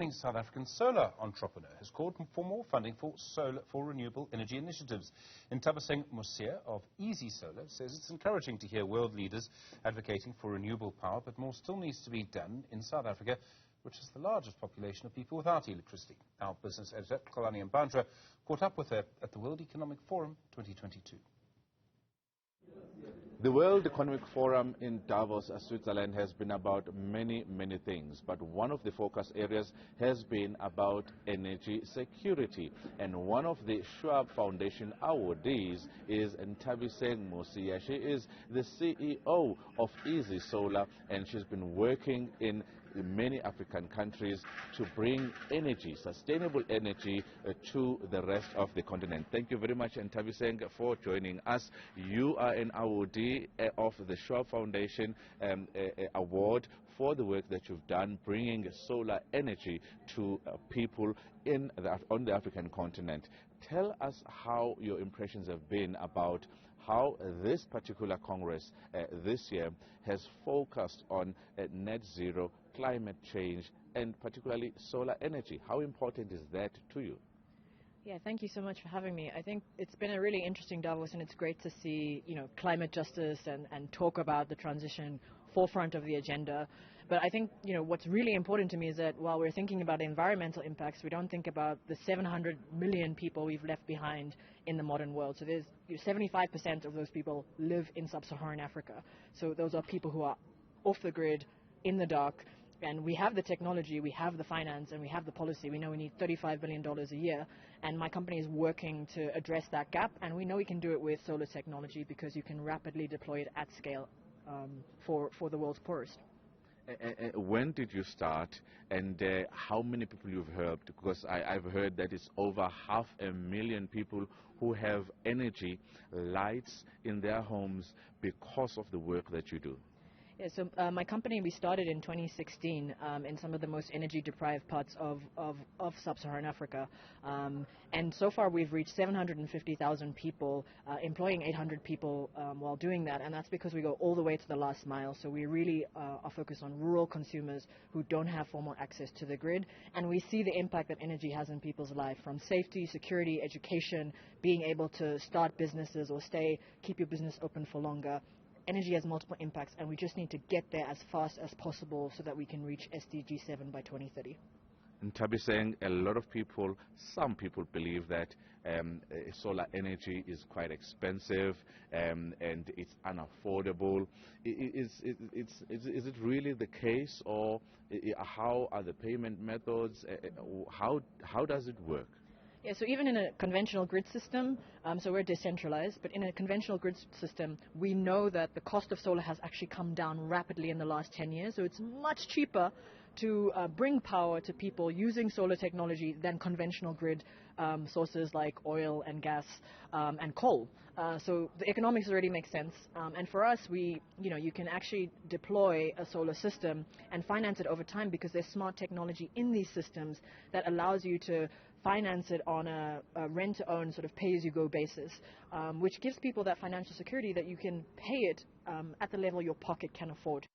up-and-coming South African solar entrepreneur has called for more funding for renewable energy initiatives. Nthabiseng Mosia of Easy Solar says it's encouraging to hear world leaders advocating for renewable power, but more still needs to be done in South Africa, which has the largest population of people without electricity. Our business editor, Xolani Mbanjwa, caught up with her at the World Economic Forum 2022. The World Economic Forum in Davos, Switzerland, has been about many things, but one of the focus areas has been about energy security. And one of the Schwab Foundation awardees is Nthabiseng Mosia. She is the CEO of Easy Solar, and she's been working in many African countries to bring energy, sustainable energy, to the rest of the continent. Thank you very much, Nthabiseng, for joining us. You are an awardee of the Schwab Foundation award for the work that you've done bringing solar energy to people on the African continent. Tell us how your impressions have been about how this particular Congress this year has focused on net zero, climate change, and particularly solar energy. How important is that to you? Yeah, thank you so much for having me. I think it's been a really interesting Davos, and it's great to see, climate justice and talk about the transition forefront of the agenda. But I think, what's really important to me is that while we're thinking about environmental impacts, we don't think about the 700 million people we've left behind in the modern world. So there's 75% of those people live in sub-Saharan Africa. So those are people who are off the grid, in the dark. And we have the technology, we have the finance, and we have the policy. We know we need $35 billion a year, and my company is working to address that gap, and we know we can do it with solar technology because you can rapidly deploy it at scale for the world's poorest. When did you start, and how many people you've helped? Because I've heard that it's over 500,000 people who have energy lights in their homes because of the work that you do. Yeah, so my company, we started in 2016 in some of the most energy-deprived parts of sub-Saharan Africa. And so far we've reached 750,000 people, employing 800 people while doing that. And that's because we go all the way to the last mile. So we really are focused on rural consumers who don't have formal access to the grid. And we see the impact that energy has in people's life, from safety, security, education, being able to start businesses or keep your business open for longer. Energy has multiple impacts, and we just need to get there as fast as possible so that we can reach SDG 7 by 2030. Nthabiseng, a lot of people, some people believe that solar energy is quite expensive and it's unaffordable. Is it really the case, or how are the payment methods? How does it work? Yeah, so even in a conventional grid system, so we're decentralized, but in a conventional grid system, we know that the cost of solar has actually come down rapidly in the last 10 years. So it's much cheaper to bring power to people using solar technology than conventional grid sources like oil and gas and coal. So the economics already make sense. And for us, you can actually deploy a solar system and finance it over time because there's smart technology in these systems that allows you to finance it on a rent-to-own sort of pay-as-you-go basis, which gives people that financial security that you can pay it at the level your pocket can afford.